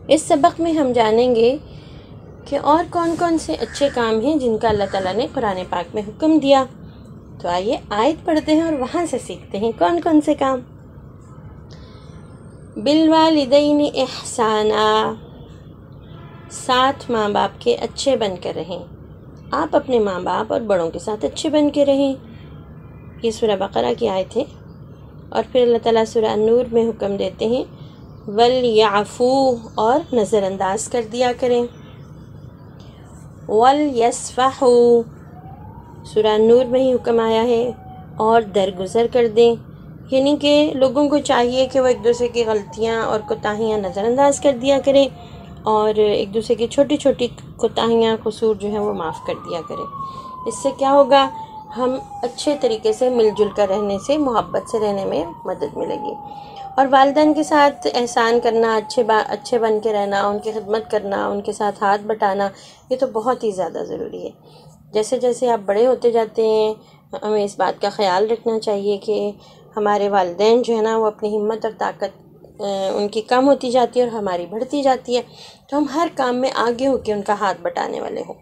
اس سبق میں ہم جانیں گے کہ اور کون کون سے اچھے کام ہیں جن کا اللہ تعالیٰ نے قرآن پاک میں حکم دیا۔ تو آئیے آیت پڑھتے ہیں اور وہاں سے سیکھتے ہیں کون کون سے کام۔ بالوالدین احسانا، ساتھ ماں باپ کے اچھے بن کر رہیں۔ آپ اپنے ماں باپ اور بڑوں کے ساتھ اچھے بن کے رہیں۔ یہ سورہ بقرہ کی آیت ہے۔ اور پھر اللہ تعالیٰ سورہ النور میں حکم دیتے ہیں وَلْيَعْفُو، اور نظر انداز کر دیا کریں۔ وَلْيَصْفَحُوا، سورہ النور میں ہی حکم آیا ہے، اور درگزر کر دیں، یعنی کہ لوگوں کو چاہیے کہ وہ ایک دوسرے کی غلطیاں اور کوتاہیاں نظر انداز کر دیا کریں، اور ایک دوسرے کی چھوٹی چھوٹی کوتاہیاں قصور جو ہیں وہ معاف کر دیا کریں۔ اس سے کیا ہوگا، ہم اچھے طریقے سے مل جل کر رہنے سے، محبت سے رہنے میں مدد ملے گی۔ اور والدین کے ساتھ احسان کرنا، اچھے بن کے رہنا، ان کی خدمت کرنا، ان کے ساتھ ہاتھ بٹانا، یہ تو بہت ہی زیادہ ضروری ہے۔ جیسے جیسے آپ بڑے ہوتے جاتے ہیں، ہمیں اس بات کا خیال رکھنا چاہیے کہ ہمارے والدین جو ہے نا وہ اپنی ہمت اور طاقت ان کی کم ہوتی جاتی ہے اور ہماری بڑھتی جاتی ہے، تو ہم ہر کام میں آگے ہو کے ان کا ہاتھ بٹانے والے ہوں،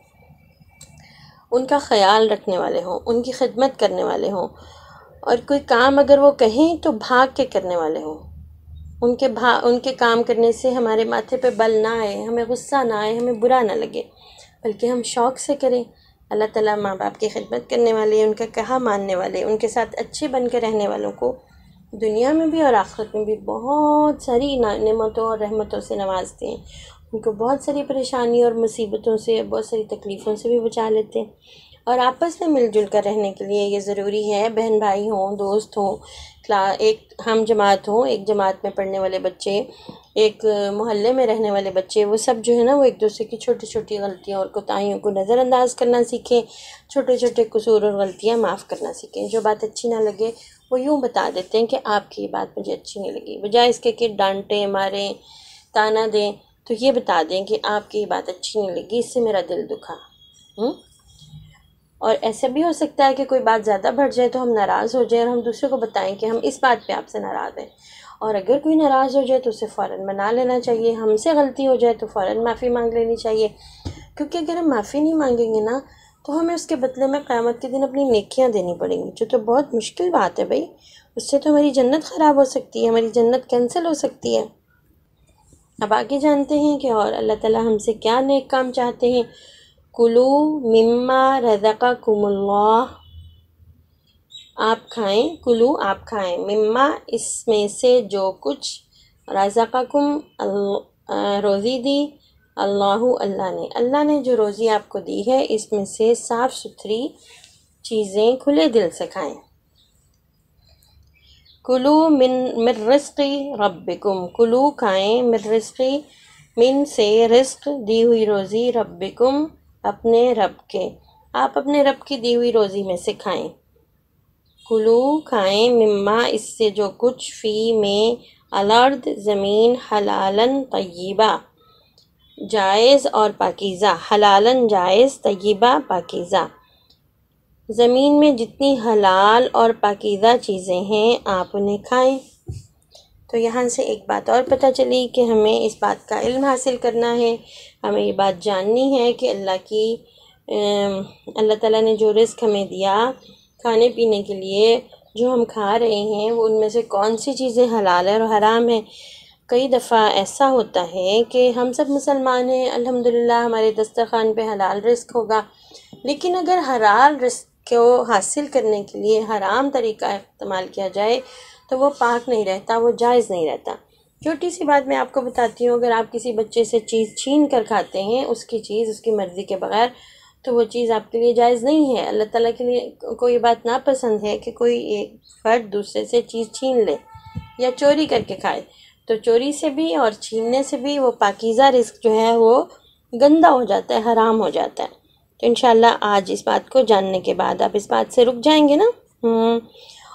ان کا خیال رکھنے والے ہوں، ان کی خدمت کرنے والے ہوں، اور کوئی کام اگر وہ کہیں تو بھاگ کے کرنے والے ہوں۔ ان کے کام کرنے سے ہمارے ماتھے پہ بل نہ آئے، ہمیں غصہ نہ آئے، ہمیں برا نہ لگے، بلکہ ہم شوق سے کریں۔ اللہ تعالیٰ ماں باپ کی خدمت کرنے والے، ان کا کہا ماننے والے، ان کے ساتھ اچھے بن کے رہنے والوں کو دنیا میں بھی اور آخرت میں بھی بہت ساری نعمتوں اور رحمتوں سے نوازتے ہیں، ان کو بہت ساری پریشانی اور مصیبتوں سے، بہت ساری تکلیفوں سے بھی بچا لیتے ہیں۔ اور آپس میں مل جل کر رہنے کے لیے یہ ضروری ہے، بہن بھائی ہوں، دوست ہوں، ایک ہم جماعت ہوں، ایک جماعت میں پڑھنے والے بچے، ایک محلے میں رہنے والے بچے، وہ سب جو ہے نا وہ ایک دوسرے کی چھوٹی چھوٹی غلطیوں اور کوتاہیوں کو نظر انداز کرنا سیکھیں، چھوٹے چھوٹے قصور اور غلطیاں معاف کرنا سیکھیں۔ جو بات اچھی نہ لگے وہ یوں بتا دیتے ہیں کہ آپ کی یہ بات مجھے اچھی نہیں لگی، بجائے اس کے کہ ڈانٹیں، ماریں، تانا دیں، تو یہ بتا دیں کہ آپ کی یہ بات اچھی نہیں لگی، اس سے میرا دل دکھا۔ اور ایسا بھی ہو سکتا ہے کہ کوئی بات زیادہ بڑھ جائے تو ہم ناراض ہو جائیں اور ہم دوسرے کو بتائیں کہ ہم اس بات پہ آپ سے ناراض ہیں، اور اگر کوئی ناراض ہو جائے تو اسے فوراً منا لینا چاہیے، ہم سے غلطی ہو جائے تو فوراً معافی مانگ لینی چاہیے، کیونکہ اگر ہم معافی نہیں مانگیں گے نا تو ہمیں اس کے بدلے میں قیامت کے دن اپنی نیکیاں دینی پڑیں گی، جو تو بہت مشکل بات ہے بھائی، اس سے تو ہماری جنت خراب ہو سکتی ہے، ہماری جنت کینسل ہو سکتی ہے۔ اب آگے جانتے ہیں کہ اور اللہ تعالیٰ ہم سے کیا نیک کام چاہتے ہیں۔ کلو مما رزقکم اللہ، آپ کھائیں، کلو آپ کھائیں، مما اس میں سے جو کچھ، رزقکم روزی دی، اللہ نے جو روزی آپ کو دی ہے اس میں سے صاف ستھری چیزیں کھلے دل سے کھائیں۔ کلو من رزق ربکم، کلو کھائیں، من رزق، من سے رزق دی ہوئی روزی، ربکم اپنے رب کے، آپ اپنے رب کی دی ہوئی روزی میں سے کھائیں۔ کلو کھائیں، مما اس سے جو کچھ، فی میں، الارض زمین، حلالن طیبہ جائز اور پاکیزہ، حلالن جائز، طیبہ پاکیزہ، زمین میں جتنی حلال اور پاکیزہ چیزیں ہیں آپ انہیں کھائیں۔ تو یہاں سے ایک بات اور پتہ چلی کہ ہمیں اس بات کا علم حاصل کرنا ہے، ہمیں یہ بات جاننی ہے کہ اللہ تعالیٰ نے جو رزق ہمیں دیا کھانے پینے کے لیے، جو ہم کھا رہے ہیں وہ ان میں سے کون سی چیزیں حلال ہیں اور حرام ہیں۔ کئی دفعہ ایسا ہوتا ہے کہ ہم سب مسلمان ہیں، الحمدللہ ہمارے دسترخوان پہ حلال رزق ہوگا، لیکن اگر حلال رزق کو حاصل کرنے کے لیے حرام طریقہ استعمال کیا جائے تو وہ پاک نہیں رہتا، وہ جائز نہیں رہتا۔ چھوٹی سی بات میں آپ کو بتاتی ہوں، اگر آپ کسی بچے سے چیز چھین کر کھاتے ہیں، اس کی چیز اس کی مرضی کے بغیر، تو وہ چیز آپ کے لیے جائز نہیں ہے۔ اللہ تعالیٰ کے لیے کوئی یہ بات ناپسند ہے کہ کوئی ایک فرد دوسرے سے چیز چھین لے یا چوری کر کے کھائے، تو چوری سے بھی اور چھیننے سے بھی وہ پاکیزہ رزق جو ہے وہ گندا ہو جاتا ہے، حرام ہو جاتا ہے۔ تو انشاءاللہ آج اس بات کو جاننے کے بعد آپ اس بات سے رک جائیں گے نا۔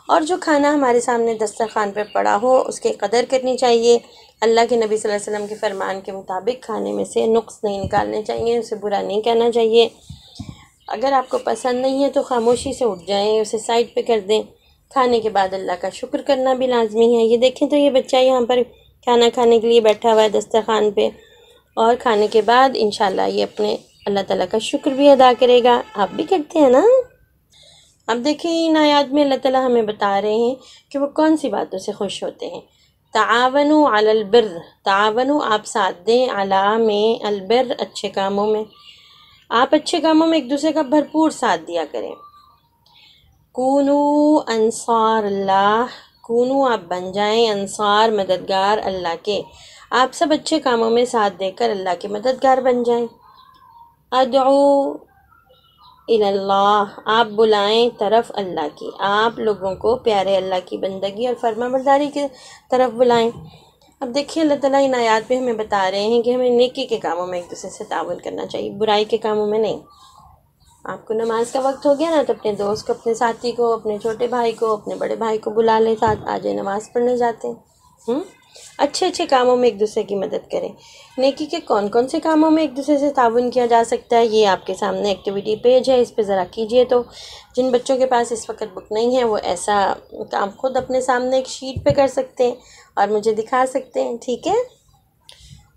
اور جو کھانا ہمارے سامنے دسترخوان پہ پڑا ہو اس کی قدر کرنی چاہیے، اللہ کے نبی صلی اللہ علیہ وسلم کے فرمان کے مطابق کھانے میں سے نقص نہیں نکالنے چاہیے، اسے برا نہیں کہنا چاہیے۔ اگر آپ کو پسند نہیں ہے تو خاموشی سے اٹھ جائیں، اسے سائڈ پہ کر دیں۔ کھانے کے بعد اللہ کا شکر کرنا بھی لازمی ہے۔ یہ دیکھیں تو یہ بچہ یہاں پر کھانا کھانے کے لیے بیٹھا ہوا ہے دسترخوان پہ، اور کھانے کے بعد انشاءاللہ یہ اپنے اللہ تعالیٰ کا شکر بھی ادا کرے گا۔ آپ بھی کرتے ہیں نا؟ اب دیکھیں ان آیات میں اللہ تعالیٰ ہمیں بتا رہے ہیں کہ وہ کون سی باتوں سے خوش ہوتے ہیں۔ تعاونوا علی البر، تعاونوا آپ ساتھ دیں، علی میں، البر اچھے کاموں میں، آپ اچھے کاموں میں ایک دوسرے کا بھرپور ساتھ دیا کریں۔ کونو انصار اللہ، کونو آپ بن جائیں، انصار مددگار اللہ کے، آپ سب اچھے کاموں میں ساتھ دے کر اللہ کے مددگار بن جائیں۔ ادعو الی اللہ، آپ بلائیں طرف اللہ کی، آپ لوگوں کو پیارے اللہ کی بندگی اور فرما برداری کی طرف بلائیں۔ اب دیکھیں اللہ تعالیٰ ان آیات میں ہمیں بتا رہے ہیں کہ ہمیں نیکی کے کاموں میں ایک دوسرے سے تعاون کرنا چاہیے، برائی کے کاموں میں نہیں۔ آپ کو نماز کا وقت ہو گیا نا تو اپنے دوست کو، اپنے ساتھی کو، اپنے چھوٹے بھائی کو، اپنے بڑے بھائی کو بلا لیں ساتھ، آ جائیں نماز پڑھنے جاتے ہیں۔ اچھے اچھے کاموں میں ایک دوسرے کی مدد کریں۔ نیکی کے کون کون سے کاموں میں ایک دوسرے سے تعاون کیا جا سکتا ہے، یہ آپ کے سامنے ایکٹیویٹی پیج ہے، اس پہ ذرا کیجئے۔ تو جن بچوں کے پاس اس وقت بک نہیں ہے وہ ایسا کام خود اپنے سامنے ایک شیٹ پہ کر سکتے ہیں اور مجھے دکھا سکتے ہیں، ٹھیک ہے؟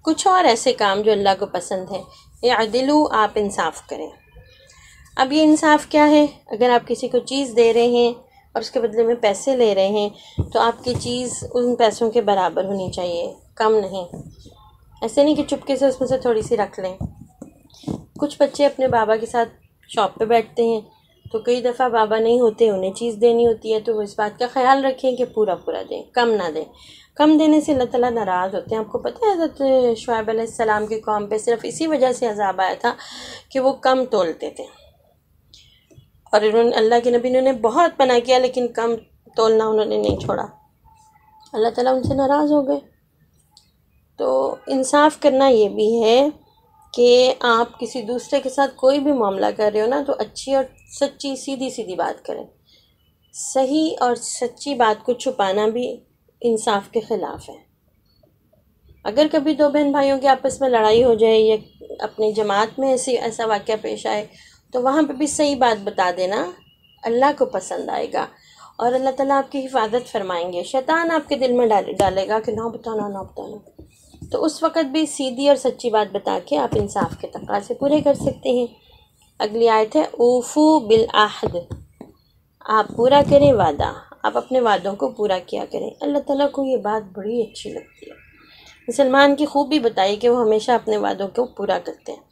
کچھ اور ایسے کام جو اللہ کو پسند ہے، اعدلوا آپ انصاف کریں۔ اب یہ انصاف کیا ہے؟ اگر آپ کسی کو چیز دے رہے ہیں اور اس کے بدلے میں پیسے لے رہے ہیں تو آپ کی چیز ان پیسوں کے برابر ہونی چاہیے، کم نہیں۔ ایسے نہیں کہ چپکے سے اس میں سے تھوڑی سی رکھ لیں۔ کچھ بچے اپنے بابا کے ساتھ شاپ پہ بیٹھتے ہیں تو کئی دفعہ بابا نہیں ہوتے، انہیں چیز دینی ہوتی ہے، تو وہ اس بات کا خیال رکھیں کہ پورا پورا دیں، کم نہ دیں۔ کم دینے سے اللہ تعالیٰ ناراض ہوتے ہیں۔ آپ کو پتہ ہے حضرت شعیب علیہ السلام کی قوم پہ صرف اسی وجہ سے عذاب آیا تھا کہ وہ کم تولتے تھے، اور اللہ کے نبی نے بہت منع کیا لیکن کم تولنا انہوں نے نہیں چھوڑا، اللہ تعالیٰ ان سے ناراض ہو گئے۔ تو انصاف کرنا یہ بھی ہے کہ آپ کسی دوسرے کے ساتھ کوئی بھی معاملہ کر رہے ہو نا تو اچھی اور سچی سیدھی سیدھی بات کریں۔ صحیح اور سچی بات کو چھپانا بھی انصاف کے خلاف ہے۔ اگر کبھی دو بہن بھائیوں کے آپس میں لڑائی ہو جائے یا اپنی جماعت میں ایسا واقعہ پیش آئے تو وہاں پہ بھی صحیح بات بتا دینا اللہ کو پسند آئے گا، اور اللہ تعالیٰ آپ کی حفاظت فرمائیں گے۔ شیطان آپ کے دل میں ڈالے گا کہ نہ بتانا نہ بتانا، تو اس وقت بھی سیدھی اور سچی بات بتا کے آپ انصاف کے تقاضے پورے کر سکتے ہیں۔ اگلی آیت ہے اوفو بالعہد، آپ پورا کریں وعدہ، آپ اپنے وعدوں کو پورا کیا کریں۔ اللہ تعالیٰ کو یہ بات بڑی اچھی لگتی ہے، مسلمان کی خوبی بتائی کہ وہ ہمیشہ اپنے وعدوں کو پورا کرتے ہیں۔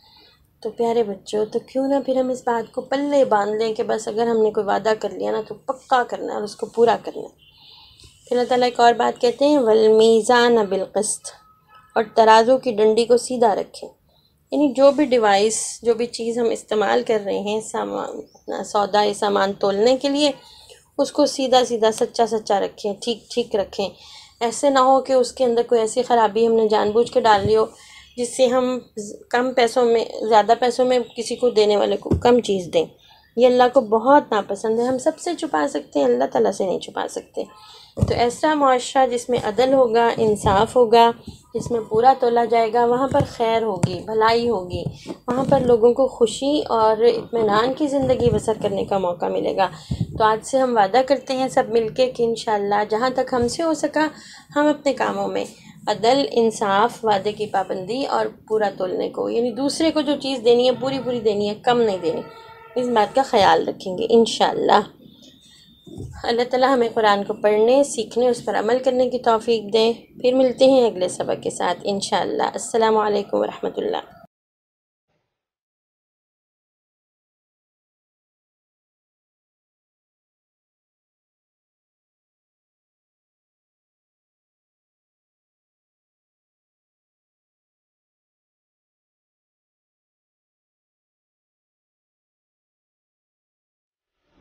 تو پیارے بچوں، تو کیوں نہ پھر ہم اس بات کو پلے باندھ لیں کہ بس اگر ہم نے کوئی وعدہ کر لیا نا تو پکا کرنا ہے اور اس کو پورا کرنا ہے۔ پھر اللہ تعالیٰ ایک اور بات کہتے ہیں والمیزان بالقسط، اور ترازو کی ڈنڈی کو سیدھا رکھیں۔ یعنی جو بھی ڈیوائس، جو بھی چیز ہم استعمال کر رہے ہیں سامان، سودا یا سامان تولنے کے لیے، اس کو سیدھا سیدھا سچا سچا رکھیں، ٹھیک ٹھیک رکھیں۔ ایسے نہ ہو کہ اس کے اندر کوئی ایسی خرابی ہم نے جان بوجھ کے ڈال لی ہو جس سے ہم کم پیسوں میں، زیادہ پیسوں میں کسی کو دینے والے کو کم چیز دیں۔ یہ اللہ کو بہت ناپسند ہے۔ ہم سب سے چھپا سکتے ہیں، اللہ تعالیٰ سے نہیں چھپا سکتے۔ تو ایسا معاشرہ جس میں عدل ہوگا، انصاف ہوگا، جس میں پورا تولا جائے گا، وہاں پر خیر ہوگی، بھلائی ہوگی، وہاں پر لوگوں کو خوشی اور اطمینان کی زندگی بسر کرنے کا موقع ملے گا۔ تو آج سے ہم وعدہ کرتے ہیں سب مل کے کہ انشاءاللہ جہاں تک ہم سے ہو سکا ہم اپنے کاموں میں عدل، انصاف، وعدے کی پابندی اور پورا تولنے کو، یعنی دوسرے کو جو چیز دینی ہے پوری پوری دینی ہے، کم نہیں دینی، اس بات کا خیال رکھیں گے انشاءاللہ۔ اللہ تعالیٰ ہمیں قرآن کو پڑھنے، سیکھنے، اس پر عمل کرنے کی توفیق دیں۔ پھر ملتے ہیں اگلے سبق کے ساتھ انشاءاللہ۔ السلام علیکم ورحمۃ اللہ۔